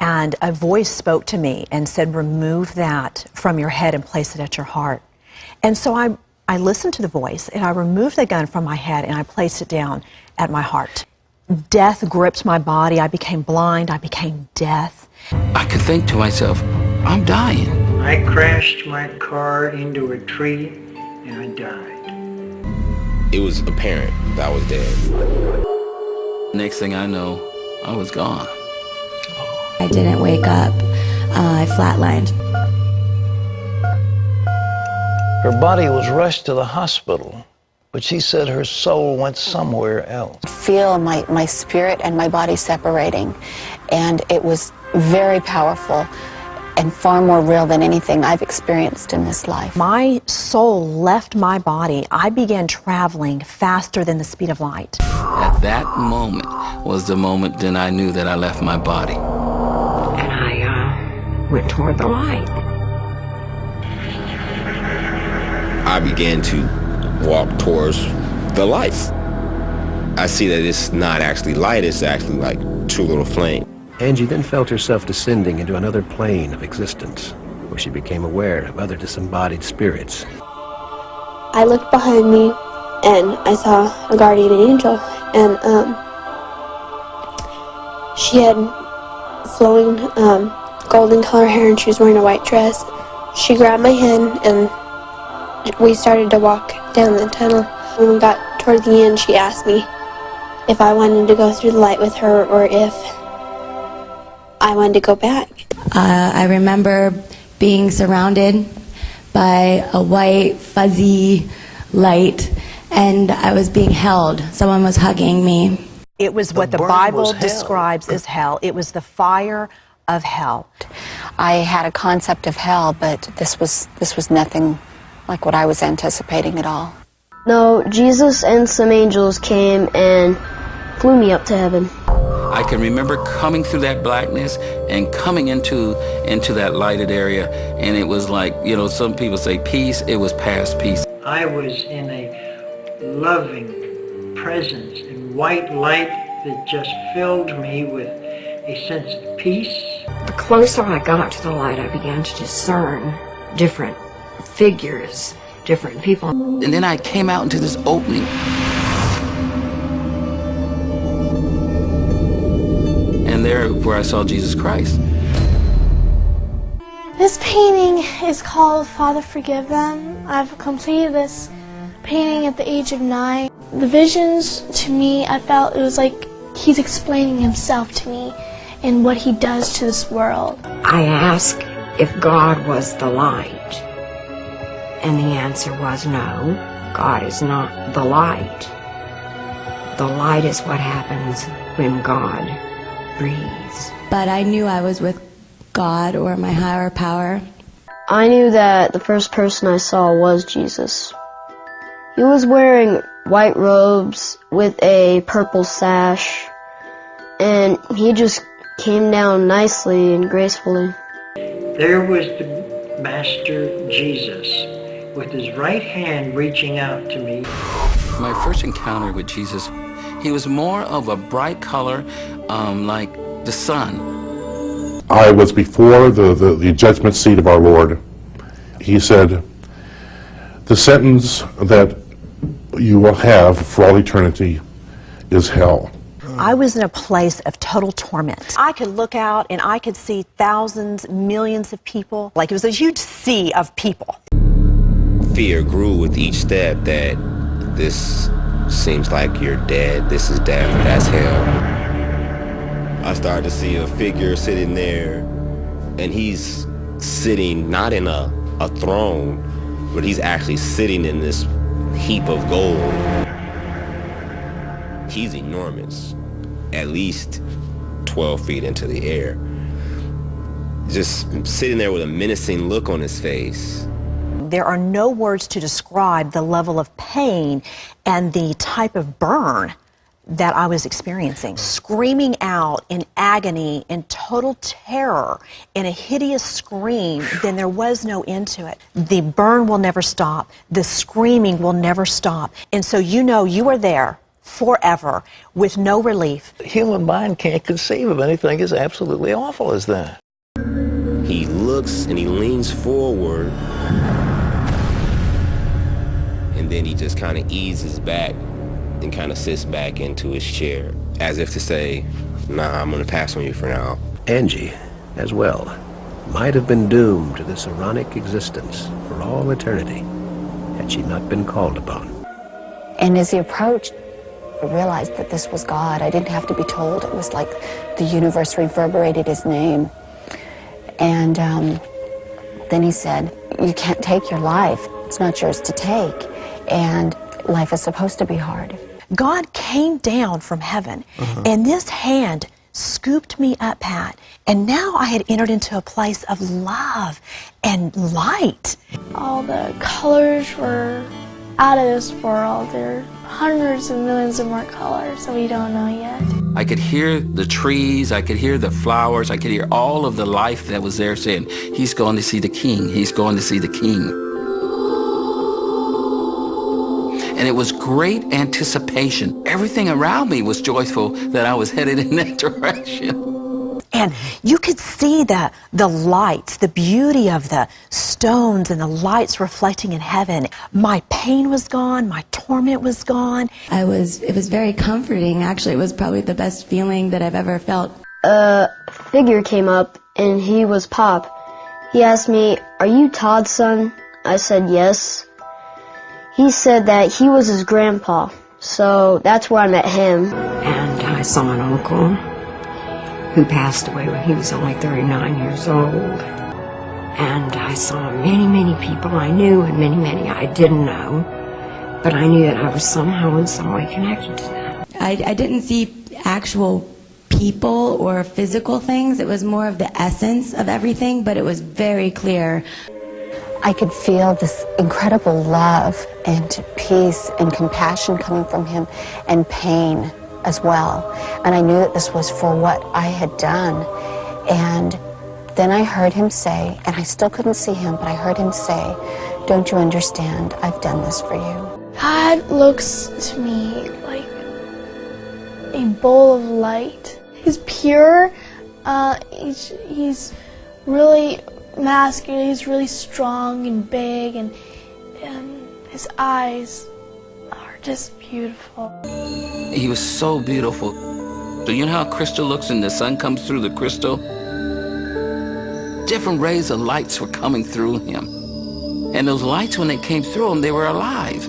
and a voice spoke to me and said, remove that from your head and place it at your heart. And so I listened to the voice, and I removed the gun from my head, and I placed it down at my heart. Death gripped my body. I became blind. I became death. I could think to myself, I'm dying. I crashed my car into a tree, and I died. It was apparent that I was dead. Next thing I know, I was gone. I didn't wake up. I flatlined. Her body was rushed to the hospital, but she said her soul went somewhere else. I feel my spirit and my body separating, and it was very powerful and far more real than anything I've experienced in this life. My soul left my body. I began traveling faster than the speed of light. At that moment was the moment then I knew that I left my body. And I went toward the light. I began to walk towards the light. I see that it's not actually light, it's actually like two little flames. Angie then felt herself descending into another plane of existence, where she became aware of other disembodied spirits. I looked behind me, and I saw a guardian angel, and she had flowing golden color hair, and she was wearing a white dress. She grabbed my hand, and we started to walk down the tunnel. When we got toward the end, she asked me if I wanted to go through the light with her or if I wanted to go back. I remember being surrounded by a white, fuzzy light, and I was being held. Someone was hugging me. It was what the Bible describes as hell. It was the fire of hell. I had a concept of hell, but this was nothing like what I was anticipating at all. No, Jesus and some angels came and flew me up to heaven. I can remember coming through that blackness and coming into that lighted area, and it was like, you know, some people say peace, it was past peace. I was in a loving presence and white light that just filled me with a sense of peace. The closer I got to the light, I began to discern different figures, different people. And then I came out into this opening. And there where I saw Jesus Christ. This painting is called Father Forgive Them. I've completed this painting at the age of 9. The visions, to me, I felt it was like he's explaining himself to me and what he does to this world. I asked if God was the light, and the answer was no, God is not the light. The light is what happens when God breathes. But I knew I was with God or my higher power. I knew that the first person I saw was Jesus. He was wearing white robes with a purple sash, and he just came down nicely and gracefully. There was the Master Jesus with his right hand reaching out to me. My first encounter with Jesus, he was more of a bright color, like the sun. I was before the judgment seat of our Lord. He said, the sentence that you will have for all eternity is hell. I was in a place of total torment. I could look out and I could see thousands, millions of people. Like it was a huge sea of people. Fear grew with each step that this seems like you're dead, this is death, that's hell. I started to see a figure sitting there, and he's sitting not in a throne, but he's actually sitting in this heap of gold. He's enormous, at least 12 feet into the air. Just sitting there with a menacing look on his face. There are no words to describe the level of pain and the type of burn that I was experiencing. Screaming out in agony, in total terror, in a hideous scream, then there was no end to it. The burn will never stop. The screaming will never stop. And so you know you are there forever with no relief. The human mind can't conceive of anything as absolutely awful as that. He looks and he leans forward, and then he just kind of eases back and kind of sits back into his chair, as if to say, nah, I'm gonna pass on you for now. Angie, as well, might have been doomed to this ironic existence for all eternity had she not been called upon. And as he approached, I realized that this was God. I didn't have to be told. It was like the universe reverberated his name. And then he said, you can't take your life. It's not yours to take. And life is supposed to be hard. God came down from heaven, and this hand scooped me up, Pat, and now I had entered into a place of love and light. All the colors were out of this world. There are hundreds of millions of more colors that we don't know yet. I could hear the trees, I could hear the flowers, I could hear all of the life that was there saying, he's going to see the king, he's going to see the king. And it was great anticipation. Everything around me was joyful that I was headed in that direction. And you could see the lights, the beauty of the stones and the lights reflecting in heaven. My pain was gone, my torment was gone. It was very comforting. Actually, it was probably the best feeling that I've ever felt. A figure came up, and he was Pop. He asked me, "Are you Todd's son?" I said yes. He said that he was his grandpa, so that's where I met him. And I saw an uncle who passed away when he was only 39 years old. And I saw many, many people I knew and many, many I didn't know. But I knew that I was somehow in some way connected to them. I didn't see actual people or physical things. It was more of the essence of everything, but it was very clear. I could feel this incredible love and peace and compassion coming from him, and pain as well. And I knew that this was for what I had done. And then I heard him say, and I still couldn't see him, but I heard him say, "Don't you understand? I've done this for you." God looks to me like a bowl of light. He's pure. He's really masculine. He's really strong and big, and his eyes are just beautiful. He was so beautiful. So you know how crystal looks and the sun comes through the crystal? Different rays of lights were coming through him. And those lights, when they came through him, they were alive.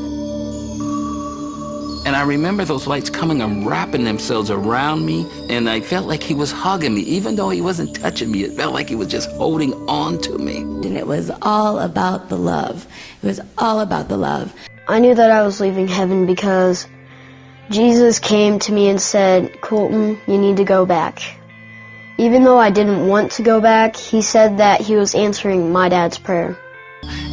And I remember those lights coming and wrapping themselves around me, and I felt like he was hugging me. Even though he wasn't touching me, it felt like he was just holding on to me. And it was all about the love. It was all about the love. I knew that I was leaving heaven because Jesus came to me and said, "Colton, you need to go back." Even though I didn't want to go back, he said that he was answering my dad's prayer.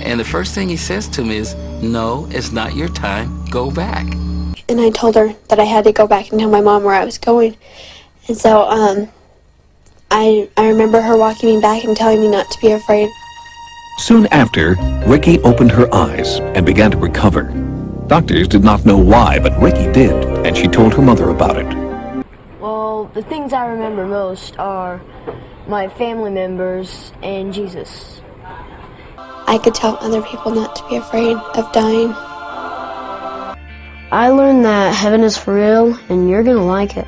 And the first thing he says to me is, "No, it's not your time. Go back." And I told her that I had to go back and tell my mom where I was going. And so I remember her walking me back and telling me not to be afraid. Soon after, Ricky opened her eyes and began to recover. Doctors did not know why, but Ricky did, and she told her mother about it. Well, the things I remember most are my family members and Jesus. I could tell other people not to be afraid of dying. I learned that heaven is for real, and you're gonna like it.